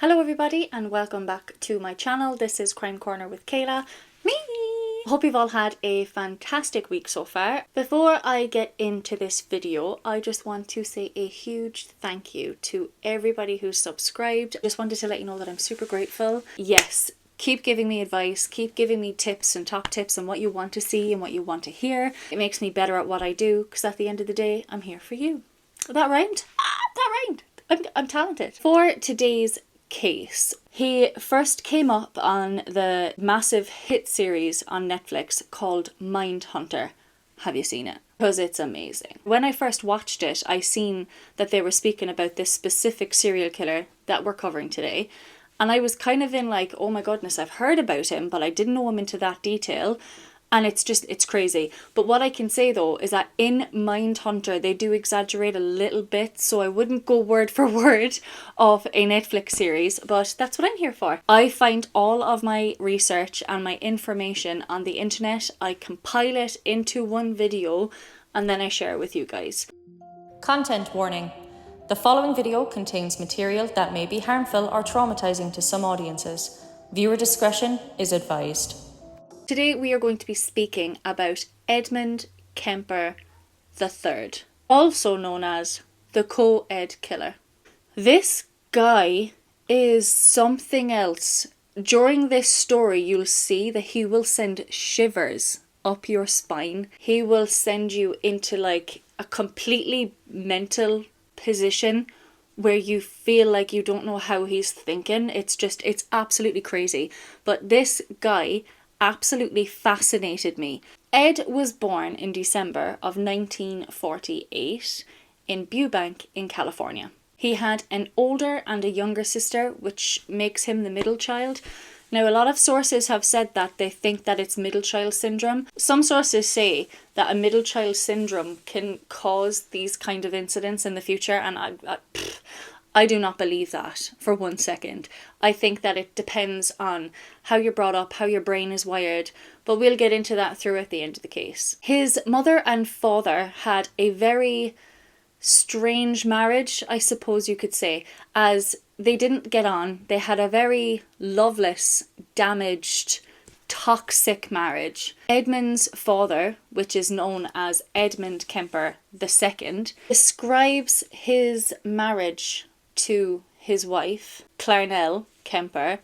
Hello everybody and welcome back to my channel. This is Crime Corner with Kayla. Me! Hope you've all had a fantastic week so far. Before I get into this video, I just want to say a huge thank you to everybody who's subscribed. Just wanted to let you know that I'm super grateful. Yes, keep giving me advice, keep giving me tips and top tips on what you want to see and what you want to hear. It makes me better at what I do because at the end of the day, I'm here for you. That rhymed? That rhymed! I'm talented. For today's case, he first came up on the massive hit series on Netflix called Mindhunter. Have you seen it? Because it's amazing. When I first watched it, I seen that they were speaking about this specific serial killer that we're covering today, and I was kind of in like, oh my goodness, I've heard about him, but I didn't know him into that detail. And it's crazy. But what I can say though is that in Mindhunter they do exaggerate a little bit, so I wouldn't go word for word of a Netflix series, but that's what I'm here for. I find all of my research and my information on the internet, I compile it into one video, and then I share it with you guys. Content warning. The following video contains material that may be harmful or traumatizing to some audiences. Viewer discretion is advised. Today we are going to be speaking about Edmund Kemper III, also known as the co-ed killer. This guy is something else. During this story you'll see that he will send shivers up your spine. He will send you into like a completely mental position where you feel like you don't know how he's thinking. It's absolutely crazy. But this guy absolutely fascinated me. Ed was born in December of 1948 in Burbank in California. He had an older and a younger sister, which makes him the middle child. Now, a lot of sources have said that they think that it's middle child syndrome. Some sources say that a middle child syndrome can cause these kind of incidents in the future, and I do not believe that for 1 second. I think that it depends on how you're brought up, how your brain is wired, but we'll get into that throughout the end of the case. His mother and father had a very strange marriage, I suppose you could say, as they didn't get on. They had a very loveless, damaged, toxic marriage. Edmund's father, which is known as Edmund Kemper II, describes his marriage to his wife, Clarnell Kemper,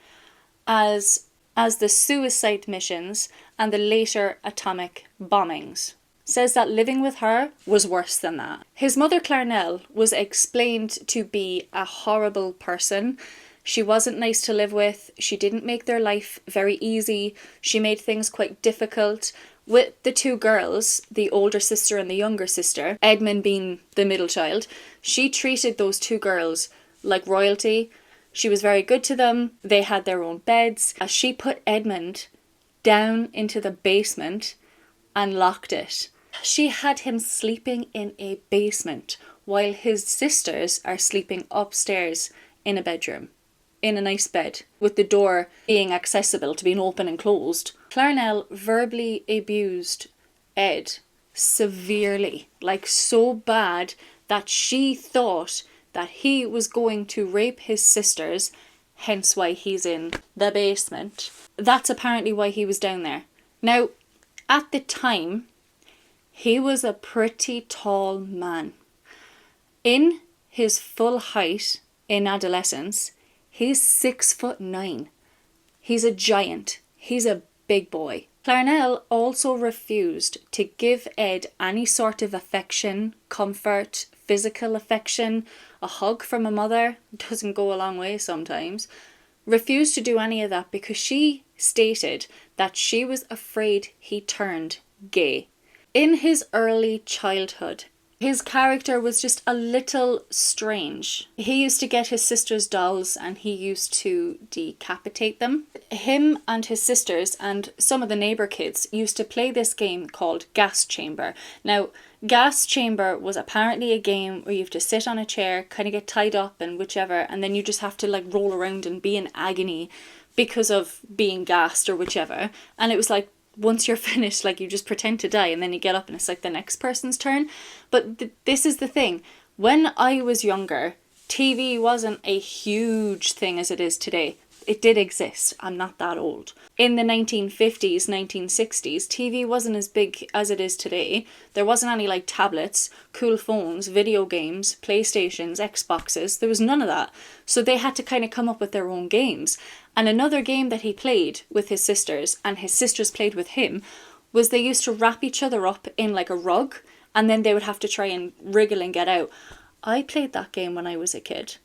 as the suicide missions and the later atomic bombings. Says that living with her was worse than that. His mother Clarnell was explained to be a horrible person. She wasn't nice to live with. She didn't make their life very easy. She made things quite difficult. With the two girls, the older sister and the younger sister, Edmund being the middle child, she treated those two girls like royalty. She was very good to them. They had their own beds. She put Edmund down into the basement and locked it. She had him sleeping in a basement while his sisters are sleeping upstairs in a bedroom, in a nice bed, with the door being accessible to being open and closed. Clarnell verbally abused Ed severely, like so bad that she thought that he was going to rape his sisters, hence why he's in the basement. That's apparently why he was down there. Now, at the time, he was a pretty tall man. In his full height in adolescence, he's 6'9". He's a giant. He's a big boy. Clarnell also refused to give Ed any sort of affection, comfort, physical affection. A hug from a mother doesn't go a long way sometimes. Refused to do any of that because she stated that she was afraid he turned gay. In his early childhood, his character was just a little strange. He used to get his sister's dolls and he used to decapitate them. Him and his sisters and some of the neighbour kids used to play this game called Gas Chamber. Now, Gas Chamber was apparently a game where you have to sit on a chair, kind of get tied up and whichever, and then you just have to like roll around and be in agony because of being gassed or whichever. And it was like, once you're finished, like you just pretend to die and then you get up and it's like the next person's turn. But this is the thing. When I was younger, TV wasn't a huge thing as it is today. It did exist. I'm not that old. In the 1950s, 1960s, TV wasn't as big as it is today. There wasn't any like tablets, cool phones, video games, PlayStations, Xboxes. There was none of that. So they had to kind of come up with their own games. And another game that he played with his sisters, and his sisters played with him, was they used to wrap each other up in like a rug, and then they would have to try and wriggle and get out. I played that game when I was a kid,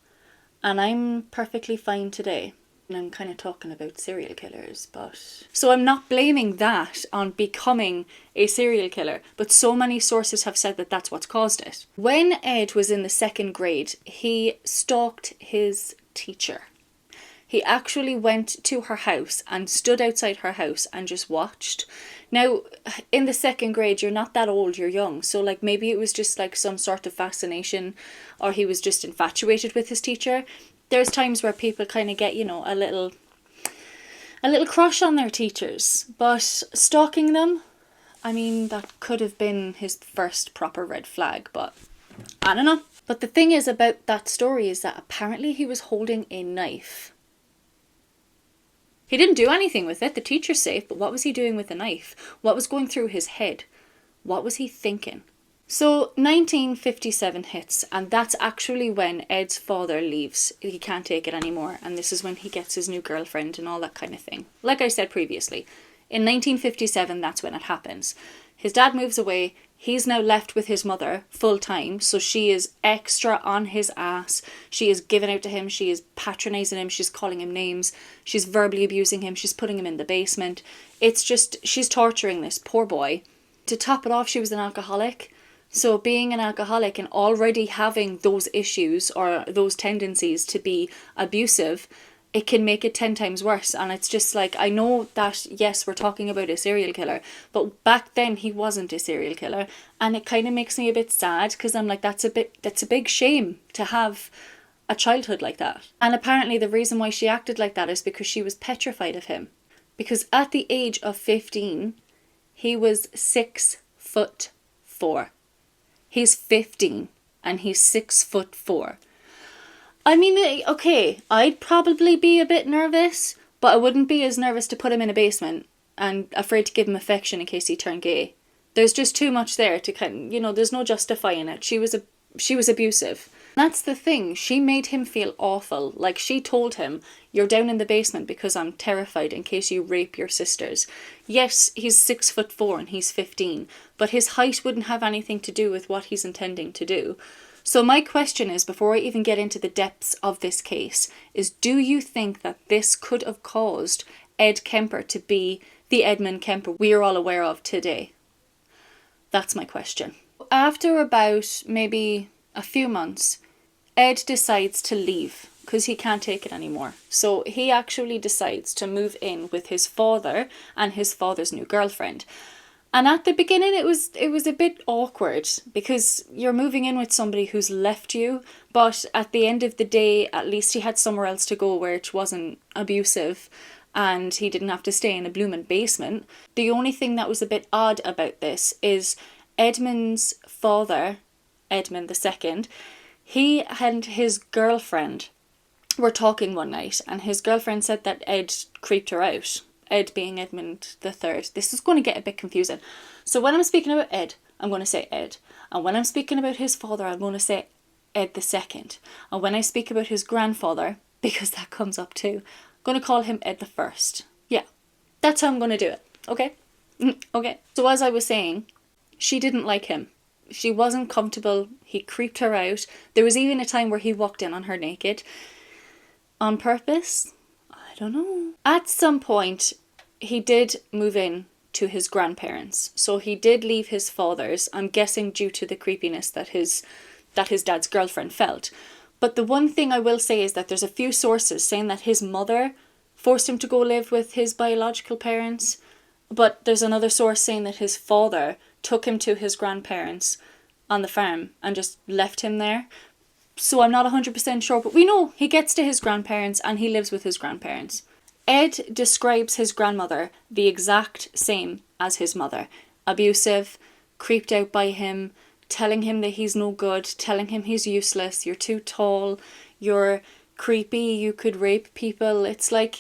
and I'm perfectly fine today. And I'm kind of talking about serial killers, but... So I'm not blaming that on becoming a serial killer, but so many sources have said that that's what's caused it. When Ed was in the 2nd grade, he stalked his teacher. He actually went to her house and stood outside her house and just watched. Now, in the 2nd grade, you're not that old, you're young. So like maybe it was just like some sort of fascination, or he was just infatuated with his teacher. There's times where people kind of get, you know, a little crush on their teachers. But stalking them, I mean, that could have been his first proper red flag, but I don't know. But the thing is about that story is that apparently he was holding a knife. He didn't do anything with it. The teacher's safe, but what was he doing with the knife? What was going through his head? What was he thinking? So 1957 hits, and that's actually when Ed's father leaves. He can't take it anymore, and this is when he gets his new girlfriend and all that kind of thing. Like I said previously, in 1957, that's when it happens. His dad moves away. He's now left with his mother full time, so she is extra on his ass. She is giving out to him. She is patronising him. She's calling him names. She's verbally abusing him. She's putting him in the basement. It's just, she's torturing this poor boy. To top it off, she was an alcoholic. So being an alcoholic and already having those issues or those tendencies to be abusive, it can make it 10 times worse. And it's just like, I know that, yes, we're talking about a serial killer, but back then he wasn't a serial killer. And it kind of makes me a bit sad because I'm like, that's a big shame to have a childhood like that. And apparently the reason why she acted like that is because she was petrified of him. Because at the age of 15, he was 6'4". He's 15 and he's 6'4". I mean, okay, I'd probably be a bit nervous, but I wouldn't be as nervous to put him in a basement and afraid to give him affection in case he turned gay. There's just too much there to kind of, you know, there's no justifying it. She was abusive. That's the thing. She made him feel awful. Like, she told him, you're down in the basement because I'm terrified in case you rape your sisters. Yes, he's 6'4" and he's 15, but his height wouldn't have anything to do with what he's intending to do. So my question is, before I even get into the depths of this case, is do you think that this could have caused Ed Kemper to be the Edmund Kemper we are all aware of today? That's my question. After about maybe a few months, Ed decides to leave because he can't take it anymore. So he actually decides to move in with his father and his father's new girlfriend. And at the beginning it was a bit awkward because you're moving in with somebody who's left you, but at the end of the day, at least he had somewhere else to go where it wasn't abusive and he didn't have to stay in a blooming basement. The only thing that was a bit odd about this is Edmund's father, Edmund II, he and his girlfriend were talking one night and his girlfriend said that Ed creeped her out. Ed being Edmund III. This is going to get a bit confusing. So when I'm speaking about Ed, I'm going to say Ed. And when I'm speaking about his father, I'm going to say Ed II. And when I speak about his grandfather, because that comes up too, I'm going to call him Ed I. Yeah, that's how I'm going to do it. Okay? Okay. So as I was saying, she didn't like him. She wasn't comfortable. He creeped her out. There was even a time where he walked in on her naked. On purpose? I don't know. At some point, he did move in to his grandparents. So he did leave his father's, I'm guessing due to the creepiness that his dad's girlfriend felt. But the one thing I will say is that there's a few sources saying that his mother forced him to go live with his biological parents. But there's another source saying that his father took him to his grandparents on the farm and just left him there. So I'm not 100% sure, but we know he gets to his grandparents and he lives with his grandparents. Ed describes his grandmother the exact same as his mother. Abusive, creeped out by him, telling him that he's no good, telling him he's useless, you're too tall, you're creepy, you could rape people. It's like,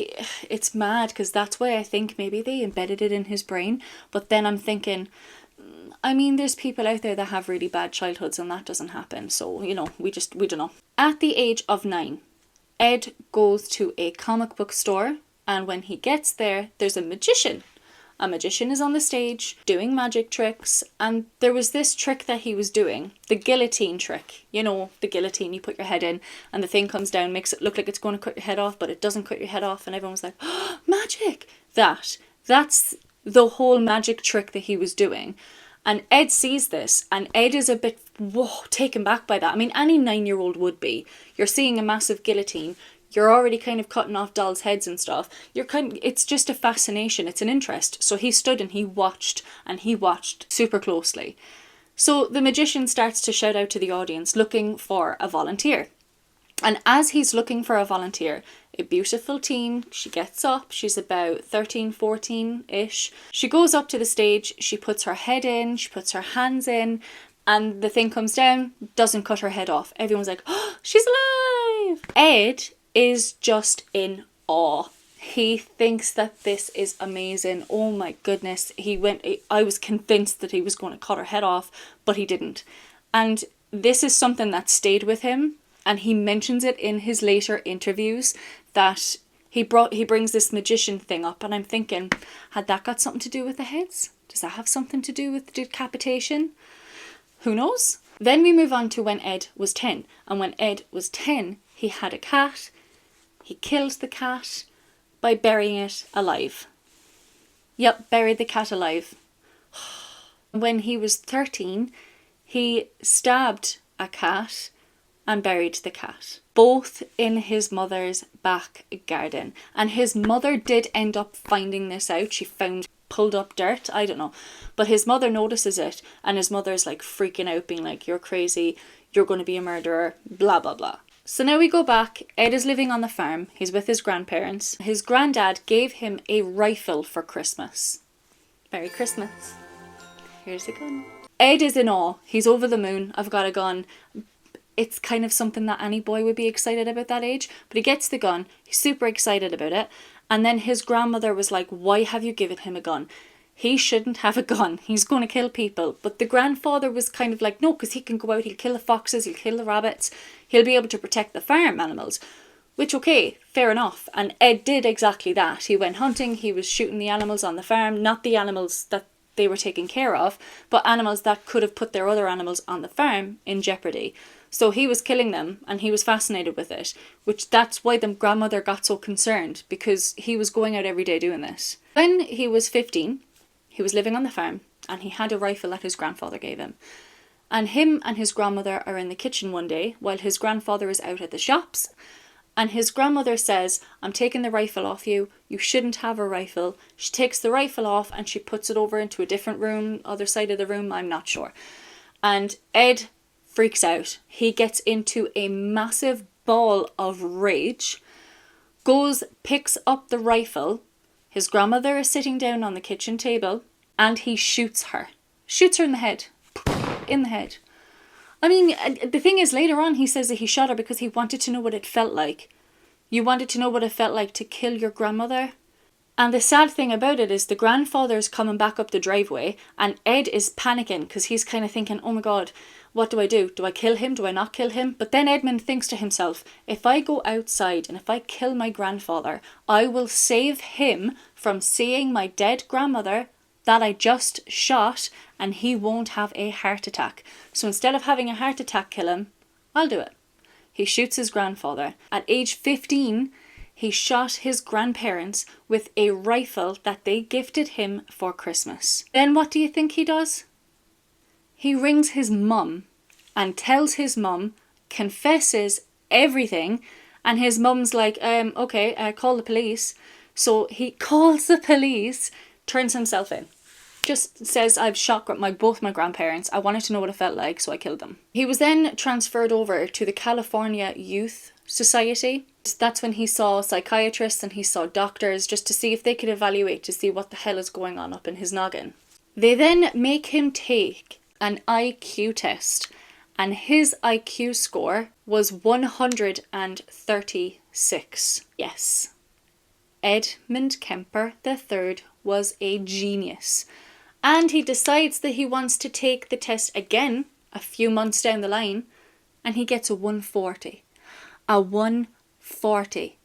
it's mad, because that's why I think maybe they embedded it in his brain. But then I'm thinking, I mean, there's people out there that have really bad childhoods and that doesn't happen. So, you know, we don't know. At the age of 9, Ed goes to a comic book store, and when he gets there, there's a magician. A magician is on the stage doing magic tricks, and there was this trick that he was doing, the guillotine trick. You know, the guillotine, you put your head in and the thing comes down, makes it look like it's going to cut your head off, but it doesn't cut your head off, and everyone's like, oh, magic! That's the whole magic trick that he was doing. And Ed sees this, and Ed is a bit taken back by that. I mean, any 9-year-old would be. You're seeing a massive guillotine, you're already kind of cutting off dolls' heads and stuff. It's just a fascination, it's an interest. So he stood and he watched super closely. So the magician starts to shout out to the audience looking for a volunteer. And as he's looking for a volunteer, a beautiful teen, she gets up, she's about 13, 14-ish. She goes up to the stage, she puts her head in, she puts her hands in, and the thing comes down, doesn't cut her head off. Everyone's like, oh, she's alive! Ed is just in awe. He thinks that this is amazing. Oh my goodness. I was convinced that he was going to cut her head off, but he didn't. And this is something that stayed with him, and he mentions it in his later interviews, that he brings this magician thing up, and I'm thinking, had that got something to do with the heads? Does that have something to do with the decapitation? Who knows? Then we move on to when Ed was 10. And when Ed was 10, he had a cat. He killed the cat by burying it alive. Yep, buried the cat alive. When he was 13, he stabbed a cat and buried the cat. Both in his mother's back garden. And his mother did end up finding this out. She found pulled up dirt, I don't know. But his mother notices it, and his mother's like freaking out, being like, you're crazy, you're going to be a murderer, blah, blah, blah. So now we go back. Ed is living on the farm. He's with his grandparents. His granddad gave him a rifle for Christmas. Merry Christmas. Here's a gun. Ed is in awe. He's over the moon. I've got a gun. It's kind of something that any boy would be excited about that age. But he gets the gun. He's super excited about it. And then his grandmother was like, why have you given him a gun? He shouldn't have a gun. He's going to kill people. But the grandfather was kind of like, no, because he can go out, he'll kill the foxes, he'll kill the rabbits, he'll be able to protect the farm animals. Which, okay, fair enough. And Ed did exactly that. He went hunting, he was shooting the animals on the farm, not the animals that they were taking care of, but animals that could have put their other animals on the farm in jeopardy. So he was killing them, and he was fascinated with it, which that's why the grandmother got so concerned, because he was going out every day doing this. When he was 15, he was living on the farm, and he had a rifle that his grandfather gave him. And him and his grandmother are in the kitchen one day, while his grandfather is out at the shops, and his grandmother says, I'm taking the rifle off you, you shouldn't have a rifle. She takes the rifle off, and she puts it over into a different room, other side of the room, I'm not sure. And Ed freaks out. He gets into a massive ball of rage, goes, picks up the rifle. His grandmother is sitting down on the kitchen table, and he shoots her. Shoots her in the head. In the head. I mean, the thing is, later on he says that he shot her because he wanted to know what it felt like. You wanted to know what it felt like to kill your grandmother? And the sad thing about it is the grandfather's coming back up the driveway, and Ed is panicking because he's kind of thinking, oh my god, what do I do? Do I kill him? Do I not kill him? But then Edmund thinks to himself, if I go outside and if I kill my grandfather, I will save him from seeing my dead grandmother that I just shot, and he won't have a heart attack. So instead of having a heart attack kill him, I'll do it. He shoots his grandfather. At age 15, he shot his grandparents with a rifle that they gifted him for Christmas. Then what do you think he does? He rings his mum and tells his mum, confesses everything, and his mum's like, okay, call the police. So he calls the police, turns himself in. Just says, I've shot both my grandparents. I wanted to know what it felt like, so I killed them. He was then transferred over to the California Youth Society. That's when he saw psychiatrists and he saw doctors, just to see if they could evaluate to see what the hell is going on up in his noggin. They then make him take an IQ test, and his IQ score was 136. Yes. Edmund Kemper III was a genius. And he decides that he wants to take the test again a few months down the line, and he gets a 140. A 140.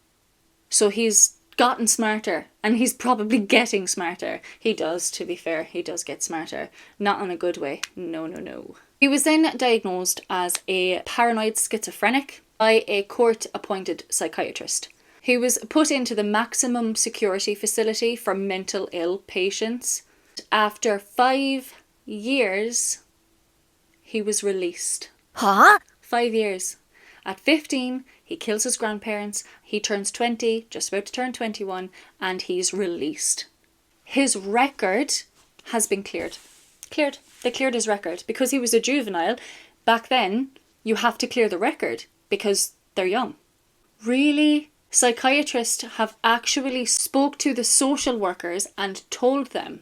So he's gotten smarter, and he's probably getting smarter. He does, to be fair, he does get smarter. Not in a good way. No, no, no. He was then diagnosed as a paranoid schizophrenic by a court-appointed psychiatrist. He was put into the maximum security facility for mental ill patients. After 5 years, he was released. Huh? 5 years. At 15, he kills his grandparents, he turns 20, just about to turn 21, and he's released. His record has been cleared. They cleared his record. Because he was a juvenile, back then, you have to clear the record because they're young. Really? Psychiatrists have actually spoke to the social workers and told them,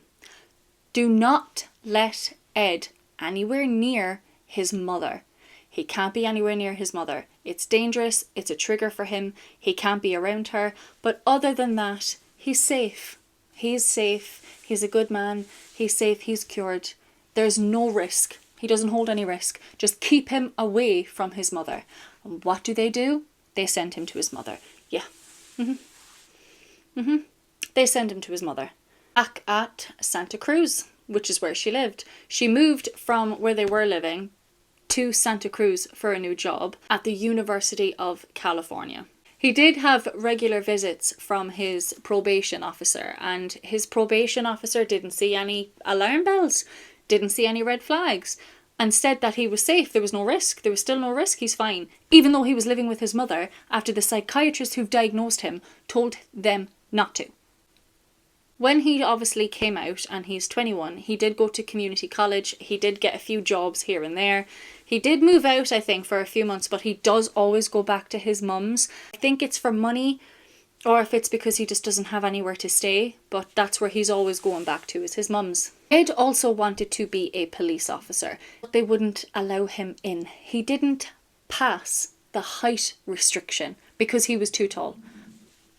do not let Ed anywhere near his mother. He can't be anywhere near his mother. It's dangerous. It's a trigger for him. He can't be around her. But other than that, he's safe. He's safe. He's a good man. He's safe. He's cured. There's no risk. He doesn't hold any risk. Just keep him away from his mother. And what do? They send him to his mother. Yeah. They send him to his mother. Back at Santa Cruz, which is where she lived. She moved from where they were living to Santa Cruz for a new job at the University of California. He did have regular visits from his probation officer, and his probation officer didn't see any alarm bells, didn't see any red flags, and said that he was safe. There was no risk. There was still no risk. He's fine. Even though he was living with his mother after the psychiatrist who diagnosed him told them not to. When he obviously came out, and he's 21, he did go to community college. He did get a few jobs here and there. He did move out, I think, for a few months, but he does always go back to his mum's. I think it's for money, or if it's because he just doesn't have anywhere to stay, but that's where he's always going back to, is his mum's. Ed also wanted to be a police officer, but they wouldn't allow him in. He didn't pass the height restriction because he was too tall.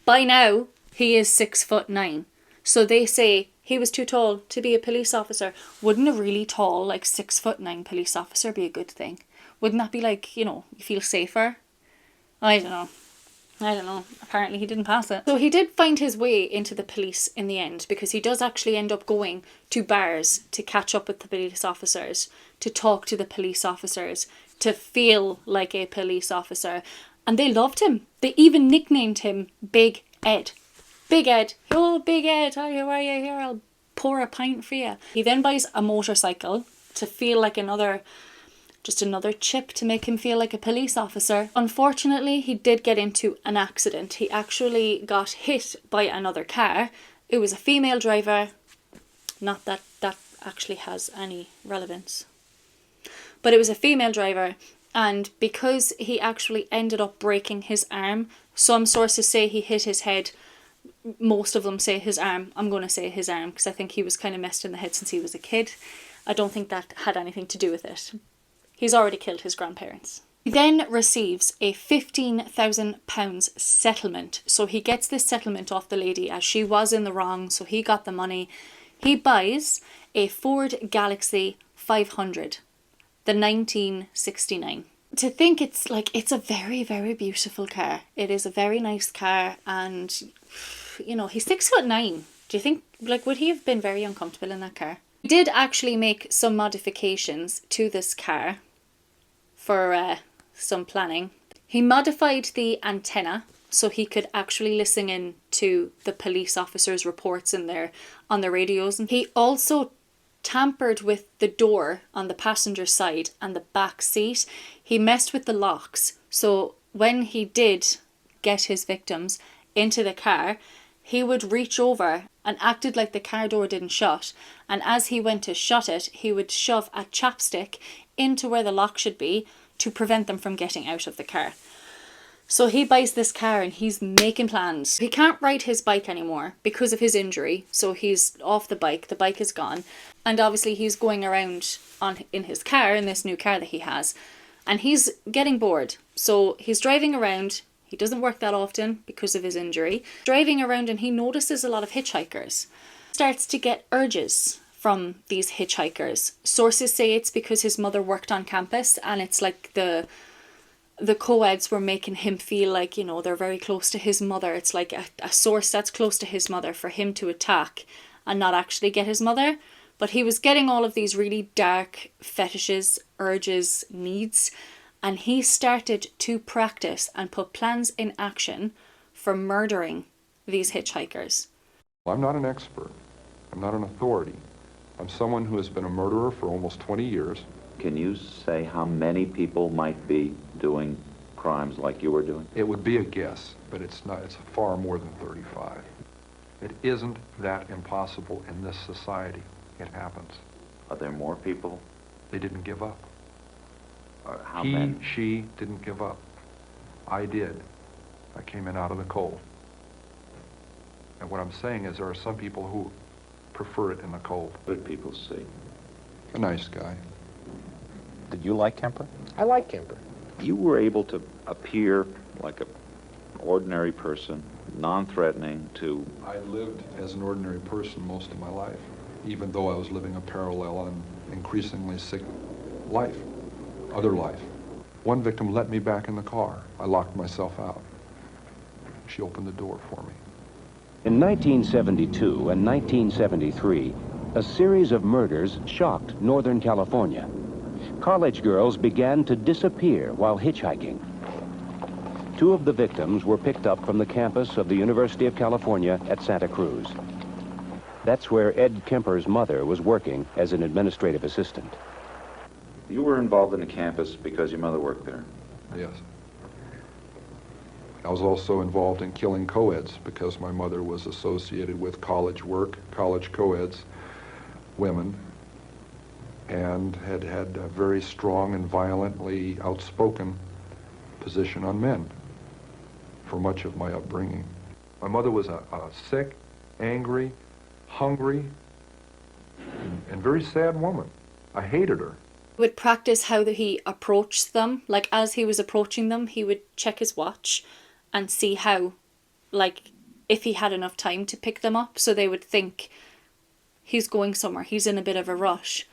By now, he is 6'9". So they say he was too tall to be a police officer. Wouldn't a really tall, like 6'9" police officer be a good thing? Wouldn't that be like, you feel safer? I don't know. Apparently he didn't pass it. So he did find his way into the police in the end, because he does actually end up going to bars to catch up with the police officers, to talk to the police officers, to feel like a police officer. And they loved him. They even nicknamed him Big Ed. Big Ed. Oh, Big Ed. How are you? Here, I'll pour a pint for you. He then buys a motorcycle to feel like another chip to make him feel like a police officer. Unfortunately, he did get into an accident. He actually got hit by another car. It was a female driver. Not that that actually has any relevance. But it was a female driver, and because he actually ended up breaking his arm, some sources say he hit his head. Most of them say his arm. I'm going to say his arm because I think he was kind of messed in the head since he was a kid. I don't think that had anything to do with it. He's already killed his grandparents. He then receives a £15,000 settlement. So he gets this settlement off the lady as she was in the wrong, so he got the money. He buys a Ford Galaxy 500, the 1969. To think it's a very, very beautiful car. It is a very nice car, and he's 6'9". Do you think, would he have been very uncomfortable in that car? He did actually make some modifications to this car for some planning. He modified the antenna so he could actually listen in to the police officers' reports on their radios. And he also tampered with the door on the passenger side and the back seat. He messed with the locks. So when he did get his victims into the car, he would reach over and acted like the car door didn't shut. And as he went to shut it, he would shove a chapstick into where the lock should be to prevent them from getting out of the car. So he buys this car and he's making plans. He can't ride his bike anymore because of his injury. So he's off the bike. The bike is gone. And obviously he's going around in his car, in this new car that he has, and he's getting bored. So he's driving around. He doesn't work that often because of his injury. Driving around, and he notices a lot of hitchhikers. Starts to get urges from these hitchhikers. Sources say it's because his mother worked on campus, and it's like the co-eds were making him feel like, you know, they're very close to his mother. It's like a source that's close to his mother for him to attack and not actually get his mother. But he was getting all of these really dark fetishes, urges, needs, and he started to practice and put plans in action for murdering these hitchhikers. I'm not an expert. I'm not an authority. I'm someone who has been a murderer for almost 20 years. Can you say how many people might be doing crimes like you were doing? It would be a guess, but it's not. It's far more than 35. It isn't that impossible in this society. It happens. Are there more people? They didn't give up. How many? She didn't give up. I did. I came in out of the cold. And what I'm saying is there are some people who prefer it in the cold. Good people see. A nice guy. Did you like Kemper? I like Kemper. You were able to appear like an ordinary person, non-threatening to... I lived as an ordinary person most of my life, even though I was living a parallel and increasingly sick life, other life. One victim let me back in the car. I locked myself out. She opened the door for me. In 1972 and 1973, a series of murders shocked Northern California. College girls began to disappear while hitchhiking. 2 of the victims were picked up from the campus of the University of California at Santa Cruz. That's where Ed Kemper's mother was working as an administrative assistant. You were involved in the campus because your mother worked there. Yes. I was also involved in killing co-eds because my mother was associated with college work, college co-eds, women, and had had a very strong and violently outspoken position on men for much of my upbringing. My mother was a sick, angry, hungry, and very sad woman. I hated her. He would practice how he approached them. Like, as he was approaching them, he would check his watch and see how, like, if he had enough time to pick them up, so they would think, he's going somewhere, he's in a bit of a rush,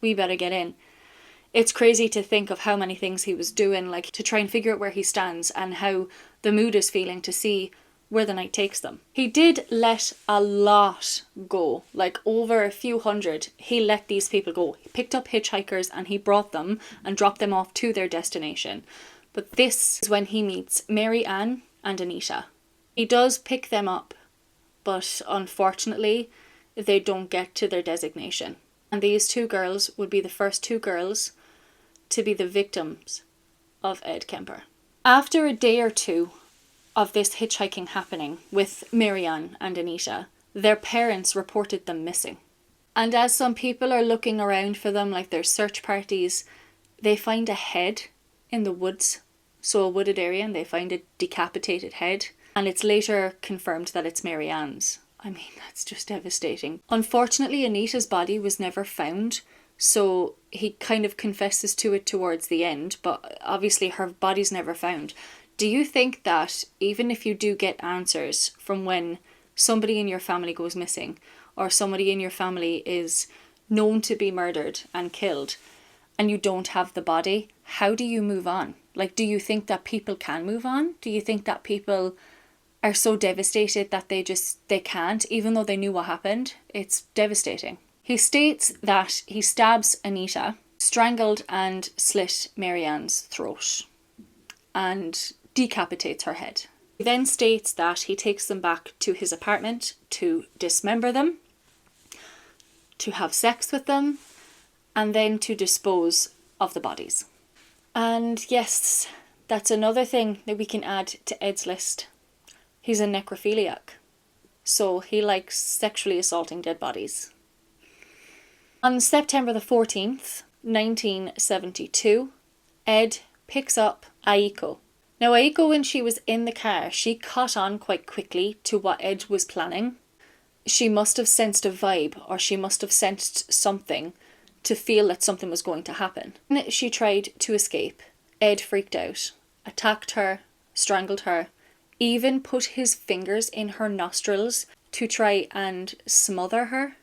we better get in. It's crazy to think of how many things he was doing, like, to try and figure out where he stands and how the mood is feeling to see where the night takes them. He did let a lot go, like over a few hundred. He let these people go. He picked up hitchhikers and he brought them and dropped them off to their destination. But this is when he meets Mary Ann and Anita. He does pick them up, but unfortunately, they don't get to their designation. And these 2 girls would be the first 2 girls to be the victims of Ed Kemper. After a day or 2 of this hitchhiking happening with Mary Ann and Anita, their parents reported them missing. And as some people are looking around for them, like there's search parties, they find a head in the woods, so a wooded area, and they find a decapitated head. And it's later confirmed that it's Mary Ann's. I mean, that's just devastating. Unfortunately, Anita's body was never found, so he kind of confesses to it towards the end, but obviously her body's never found. Do you think that even if you do get answers from when somebody in your family goes missing, or somebody in your family is known to be murdered and killed, and you don't have the body, how do you move on? Like, do you think that people can move on? Do you think that people are so devastated that they can't, even though they knew what happened? It's devastating. He states that he stabs Anita, strangled and slit Mary Ann's throat, and decapitates her head. He then states that he takes them back to his apartment to dismember them, to have sex with them, and then to dispose of the bodies. And yes, that's another thing that we can add to Ed's list. He's a necrophiliac, so he likes sexually assaulting dead bodies. On September the 14th, 1972, Ed picks up Aiko. Now, Aiko, when she was in the car, she caught on quite quickly to what Ed was planning. she must have sensed a vibe, or she must have sensed something to feel that something was going to happen. When she tried to escape, Ed freaked out, attacked her, strangled her, even put his fingers in her nostrils to try and smother her,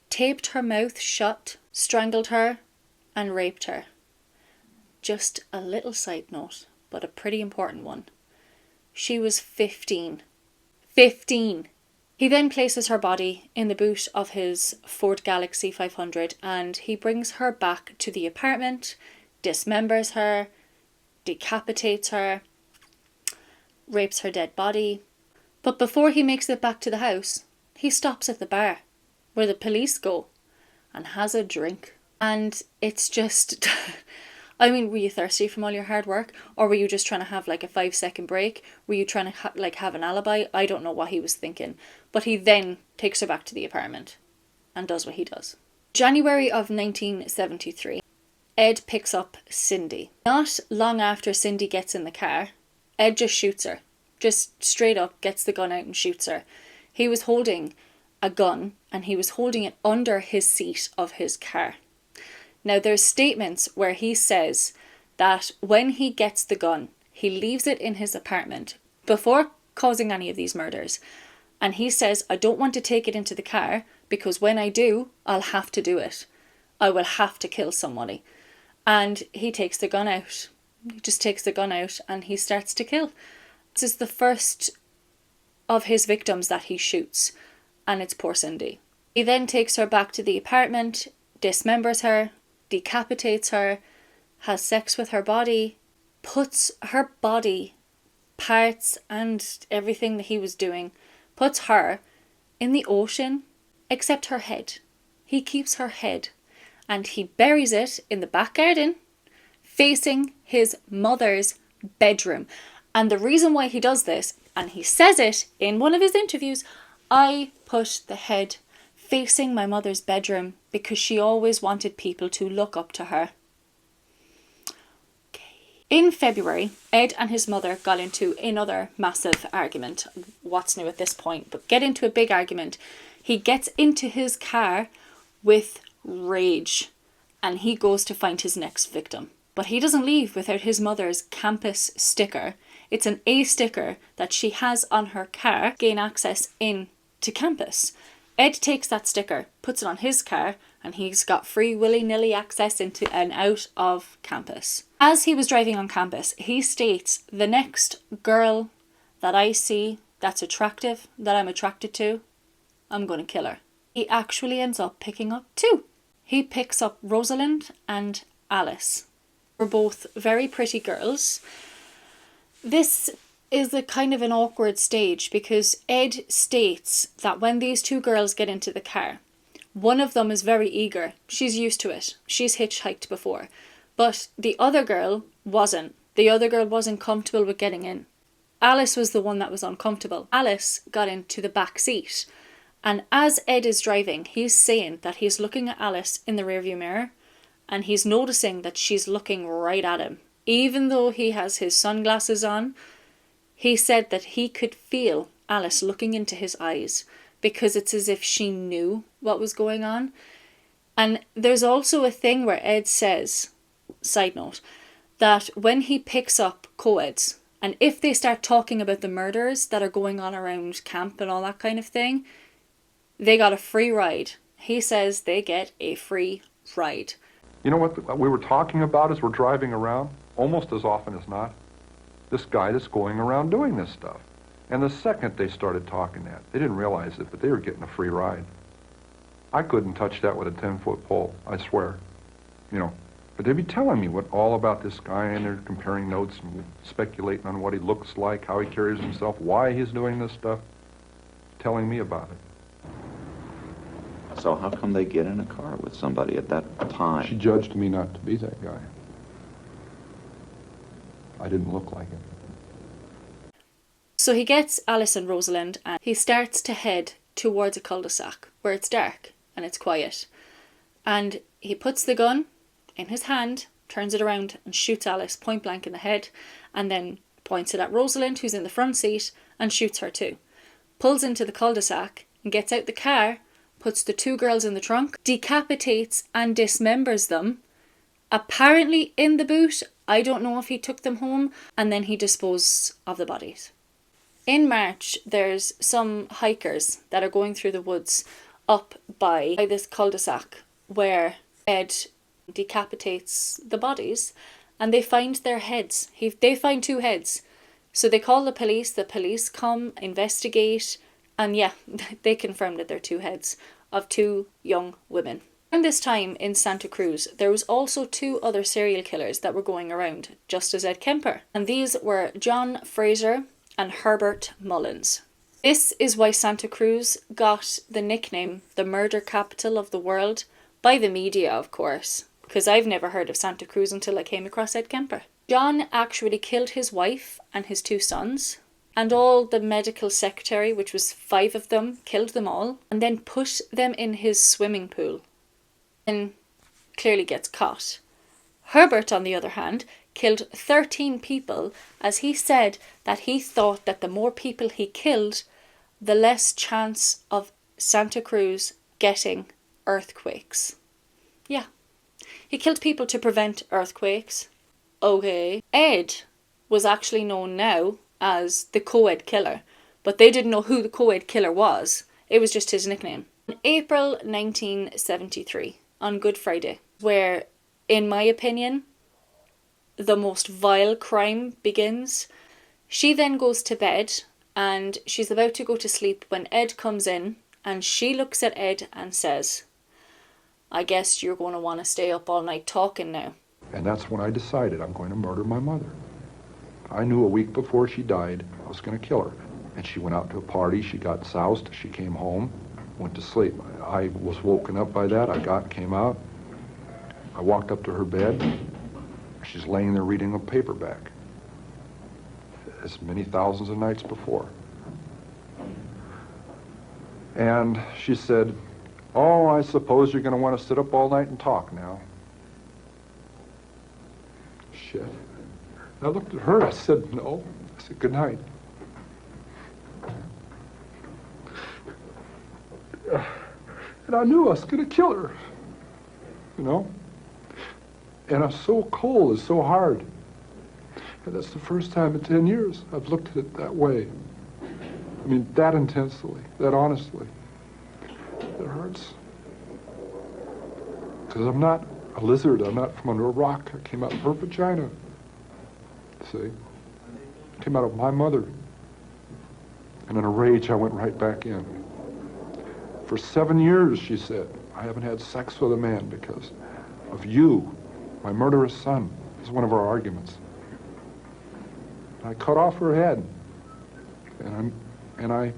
taped her mouth shut, strangled her, and raped her. Just a little side note, but a pretty important one. She was 15. 15! He then places her body in the boot of his Ford Galaxy 500 and he brings her back to the apartment, dismembers her, decapitates her, rapes her dead body. But before he makes it back to the house, he stops at the bar where the police go and has a drink. And it's just... I mean, were you thirsty from all your hard work? Or were you just trying to have like a 5-second break? Were you trying to have an alibi? I don't know what he was thinking. But he then takes her back to the apartment and does what he does. January of 1973, Ed picks up Cindy. Not long after Cindy gets in the car, Ed just shoots her. Just straight up gets the gun out and shoots her. He was holding a gun and he was holding it under his seat of his car. Now, there's statements where he says that when he gets the gun, he leaves it in his apartment before causing any of these murders. And he says, I don't want to take it into the car because when I do, I'll have to do it. I will have to kill somebody. And he takes the gun out. He just takes the gun out and he starts to kill. This is the first of his victims that he shoots. And it's poor Cindy. He then takes her back to the apartment, dismembers her, decapitates her, has sex with her body, puts her body parts and everything that he was doing, puts her in the ocean, except her head. He keeps her head and he buries it in the back garden facing his mother's bedroom. And the reason why he does this, and he says it in one of his interviews, I put the head facing my mother's bedroom because she always wanted people to look up to her. In February, Ed and his mother got into another massive argument. What's new at this point? But get into a big argument. He gets into his car with rage and he goes to find his next victim. But he doesn't leave without his mother's campus sticker. It's an A sticker that she has on her car, gain access in to campus. Ed takes that sticker, puts it on his car, and he's got free willy-nilly access into and out of campus. As he was driving on campus, he states, the next girl that I see that's attractive, that I'm attracted to, I'm going to kill her. He actually ends up picking up 2. He picks up Rosalind and Alice. They're both very pretty girls. This is a kind of an awkward stage because Ed states that when these 2 girls get into the car, one of them is very eager. She's used to it. She's hitchhiked before. But the other girl wasn't. The other girl wasn't comfortable with getting in. Alice was the one that was uncomfortable. Alice got into the back seat. And as Ed is driving, he's saying that he's looking at Alice in the rearview mirror and he's noticing that she's looking right at him. Even though he has his sunglasses on, he said that he could feel Alice looking into his eyes because it's as if she knew what was going on. And there's also a thing where Ed says, side note, that when he picks up co-eds, and if they start talking about the murders that are going on around camp and all that kind of thing, they got a free ride. He says they get a free ride. You know what we were talking about as we're driving around? Almost as often as not. This guy that's going around doing this stuff. And the second they started talking that, they didn't realize it, but they were getting a free ride. I couldn't touch that with a 10-foot pole, I swear. You know, but they'd be telling me what all about this guy, and they're comparing notes and speculating on what he looks like, how he carries himself, why he's doing this stuff, telling me about it. So how come they get in a car with somebody at that time? She judged me not to be that guy. I didn't look like him. So he gets Alice and Rosalind and he starts to head towards a cul-de-sac where it's dark and it's quiet. And he puts the gun in his hand, turns it around and shoots Alice point blank in the head, and then points it at Rosalind, who's in the front seat, and shoots her too. Pulls into the cul-de-sac, and gets out the car, puts the 2 girls in the trunk, decapitates and dismembers them, apparently in the boot. I don't know if he took them home, and then he disposed of the bodies. In March, there's some hikers that are going through the woods up by this cul-de-sac where Ed decapitates the bodies, and they find their heads. They find 2 heads. So they call the police come, investigate, and yeah, they confirm that they're 2 heads of 2 young women. Around this time in Santa Cruz, there was also 2 other serial killers that were going around, just as Ed Kemper. And these were John Fraser and Herbert Mullins. This is why Santa Cruz got the nickname, the murder capital of the world, by the media, of course, because I've never heard of Santa Cruz until I came across Ed Kemper. John actually killed his wife and his 2 sons, and all the medical secretary, which was 5 of them, killed them all, and then put them in his swimming pool. And clearly gets caught. Herbert, on the other hand, killed 13 people, as he said that he thought that the more people he killed, the less chance of Santa Cruz getting earthquakes. Yeah. He killed people to prevent earthquakes. Okay. Ed was actually known now as the co-ed killer, but they didn't know who the co-ed killer was. It was just his nickname. In April 1973, on Good Friday, where, in my opinion, the most vile crime begins. She then goes to bed and she's about to go to sleep when Ed comes in, and she looks at Ed and says, "I guess you're going to want to stay up all night talking now." And that's when I decided I'm going to murder my mother. I knew a week before she died I was going to kill her. And she went out to a party, she got soused, she came home, went to sleep. I was woken up by that. Came out. I walked up to her bed. She's laying there reading a paperback, as many thousands of nights before. And she said, "Oh, I suppose you're going to want to sit up all night and talk now." Shit. I looked at her, I said, "No." I said, "Good night." And I knew I was going to kill her, you know? And I'm so cold, it's so hard. And that's the first time in 10 years I've looked at it that way. I mean, that intensely, that honestly. It hurts. Because I'm not a lizard, I'm not from under a rock. I came out of her vagina. See? I came out of my mother. And in a rage, I went right back in. For 7 years, she said, I haven't had sex with a man because of you, my murderous son. This is one of our arguments. I cut off her head, and I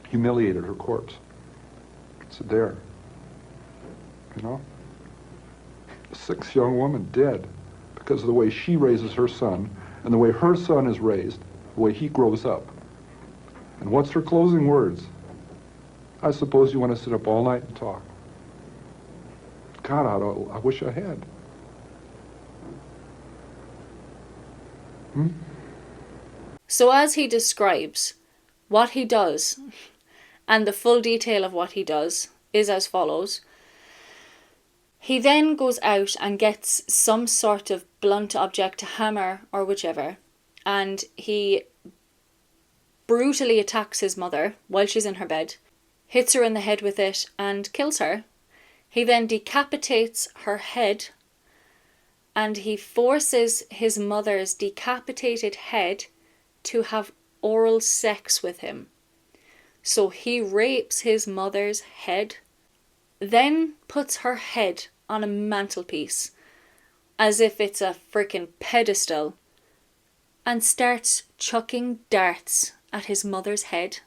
humiliated her corpse. It's there, you know? A 6 young woman dead because of the way she raises her son and the way her son is raised, the way he grows up. And what's her closing words? "I suppose you want to sit up all night and talk." God, I wish I had. So as he describes what he does, and the full detail of what he does is as follows. He then goes out and gets some sort of blunt object, a hammer or whichever, and he brutally attacks his mother while she's in her bed, hits her in the head with it and kills her. He then decapitates her head, and he forces his mother's decapitated head to have oral sex with him. So he rapes his mother's head, then puts her head on a mantelpiece as if it's a freaking pedestal, and starts chucking darts at his mother's head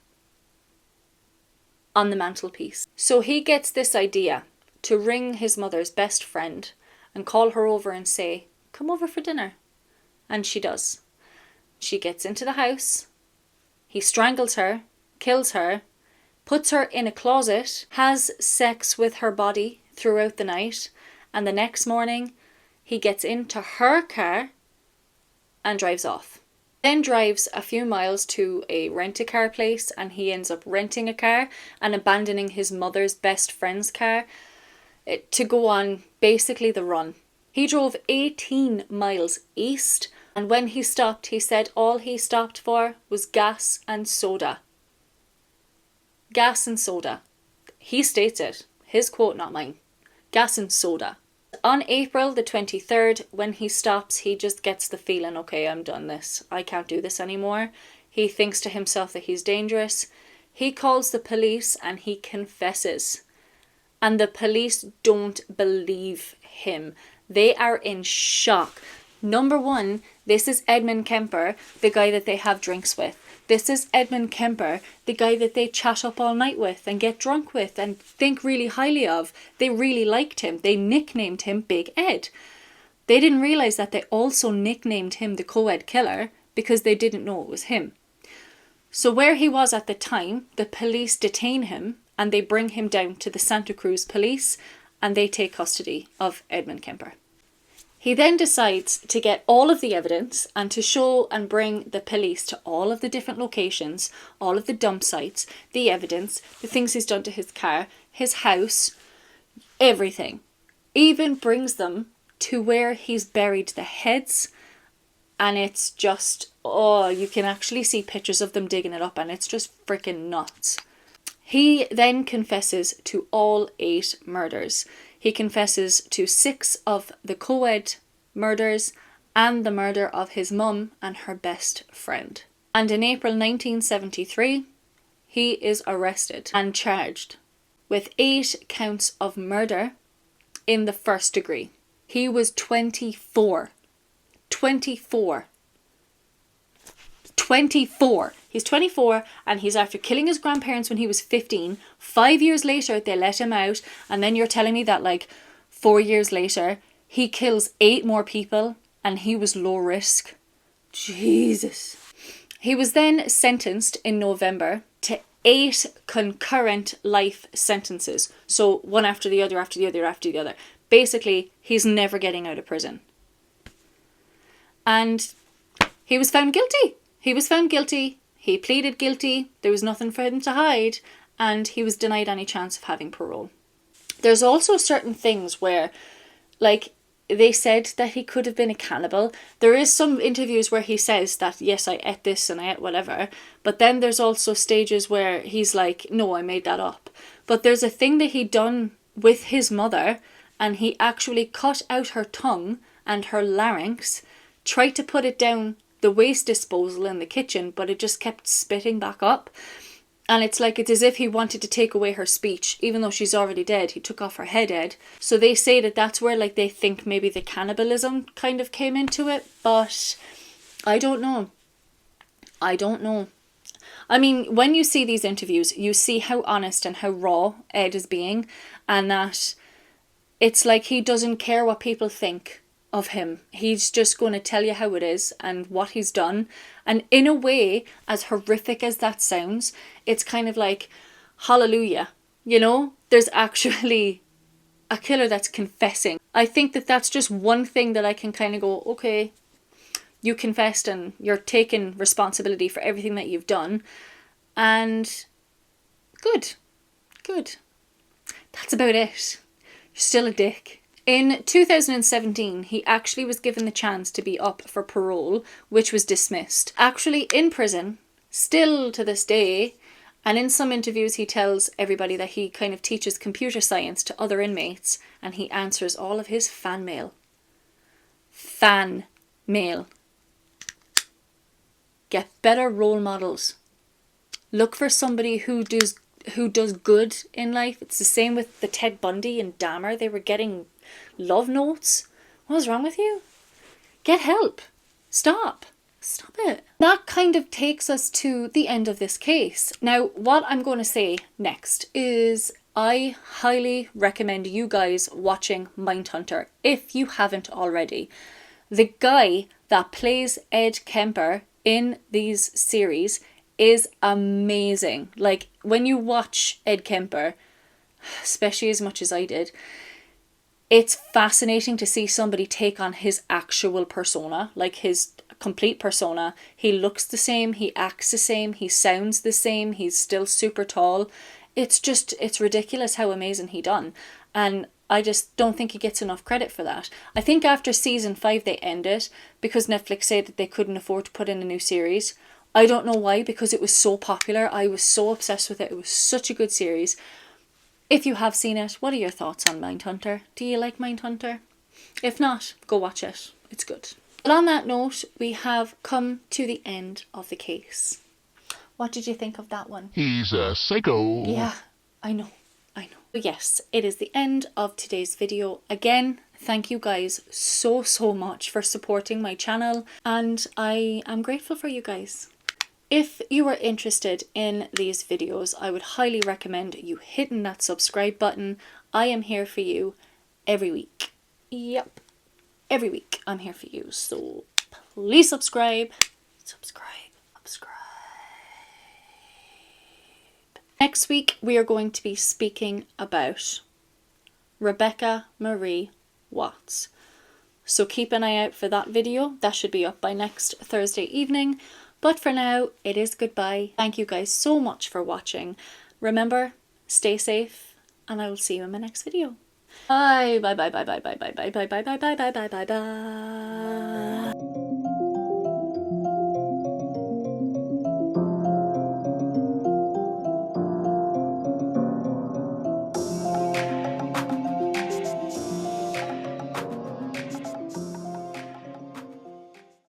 on the mantelpiece. So he gets this idea to ring his mother's best friend and call her over and say, "Come over for dinner." And she does. She gets into the house, he strangles her, kills her, puts her in a closet, has sex with her body throughout the night, and the next morning he gets into her car and drives off. Then drives a few miles to a rent-a-car place, and he ends up renting a car and abandoning his mother's best friend's car to go on basically the run. He drove 18 miles east, and when he stopped, he said all he stopped for was gas and soda. Gas and soda. He states it. His quote, not mine. Gas and soda. On April the 23rd, when he stops, he just gets the feeling, okay, I'm done this. I can't do this anymore. He thinks to himself that he's dangerous. He calls the police and he confesses. And the police don't believe him. They are in shock. Number one, this is Edmund Kemper, the guy that they have drinks with. This is Edmund Kemper, the guy that they chat up all night with and get drunk with and think really highly of. They really liked him. They nicknamed him Big Ed. They didn't realise that they also nicknamed him the co-ed killer because they didn't know it was him. So where he was at the time, the police detain him and they bring him down to the Santa Cruz police and they take custody of Edmund Kemper. He then decides to get all of the evidence and to show and bring the police to all of the different locations, all of the dump sites, the evidence, the things he's done to his car, his house, everything. Even brings them to where he's buried the heads, and it's just, oh, you can actually see pictures of them digging it up and it's just freaking nuts. He then confesses to all 8 murders. He confesses to 6 of the co-ed murders and the murder of his mum and her best friend. And in April 1973, he is arrested and charged with 8 counts of murder in the first degree. He was 24. 24. 24. He's 24 and he's after killing his grandparents when he was 15. 5 years later, they let him out. And then you're telling me that like 4 years later, he kills 8 more people and he was low risk. Jesus. He was then sentenced in November to 8 concurrent life sentences. So one after the other, after the other, after the other. Basically, he's never getting out of prison. And he was found guilty. He was found guilty. He pleaded guilty. There was nothing for him to hide. And he was denied any chance of having parole. There's also certain things where, like, they said that he could have been a cannibal. There is some interviews where he says that, yes, I ate this and I ate whatever. But then there's also stages where he's like, no, I made that up. But there's a thing that he done with his mother, and he actually cut out her tongue and her larynx, tried to put it down the waste disposal in the kitchen, but it just kept spitting back up. And it's like, it's as if he wanted to take away her speech, even though she's already dead. He took off her head, Ed. So they say that that's where, like, they think maybe the cannibalism kind of came into it, but I don't know. I don't know. I mean, when you see these interviews, you see how honest and how raw Ed is being, and that it's like he doesn't care what people think of him. He's just going to tell you how it is and what he's done. And in a way, as horrific as that sounds, it's kind of like, hallelujah. You know, there's actually a killer that's confessing. I think that that's just one thing that I can kind of go, okay, you confessed and you're taking responsibility for everything that you've done. And good. Good. That's about it. You're still a dick. In 2017, he actually was given the chance to be up for parole, which was dismissed. Actually in prison, still to this day, and in some interviews he tells everybody that he kind of teaches computer science to other inmates, and he answers all of his fan mail. Fan mail. Get better role models. Look for somebody who does good in life. It's the same with the Ted Bundy and Dahmer. They were getting love notes. What is wrong with you? Get help. Stop it. That kind of takes us to the end of this case. Now, what I'm going to say next is I highly recommend you guys watching Mindhunter if you haven't already. The guy that plays Ed Kemper in these series is amazing. Like, when you watch Ed Kemper, especially as much as I did, it's fascinating to see somebody take on his actual persona, like his complete persona. He looks the same, he acts the same, he sounds the same, he's still super tall. It's ridiculous how amazing he done. And I just don't think he gets enough credit for that. I think after season 5 they end it because Netflix said that they couldn't afford to put in a new series. I don't know why, because it was so popular. I was so obsessed with it. It was such a good series. If you have seen it, what are your thoughts on Mindhunter? Do you like Mindhunter? If not, go watch it. It's good. But on that note, we have come to the end of the case. What did you think of that one? He's a psycho. Yeah, I know. Yes, it is the end of today's video. Again, thank you guys so much for supporting my channel, and I am grateful for you guys. If you are interested in these videos, I would highly recommend you hitting that subscribe button. I am here for you every week. Yep, every week I'm here for you. So please subscribe. Next week we are going to be speaking about Rebecca Marie Watts. So keep an eye out for that video. That should be up by next Thursday evening. But for now, it is goodbye. Thank you guys so much for watching. Remember, stay safe, and I will see you in my next video. Bye.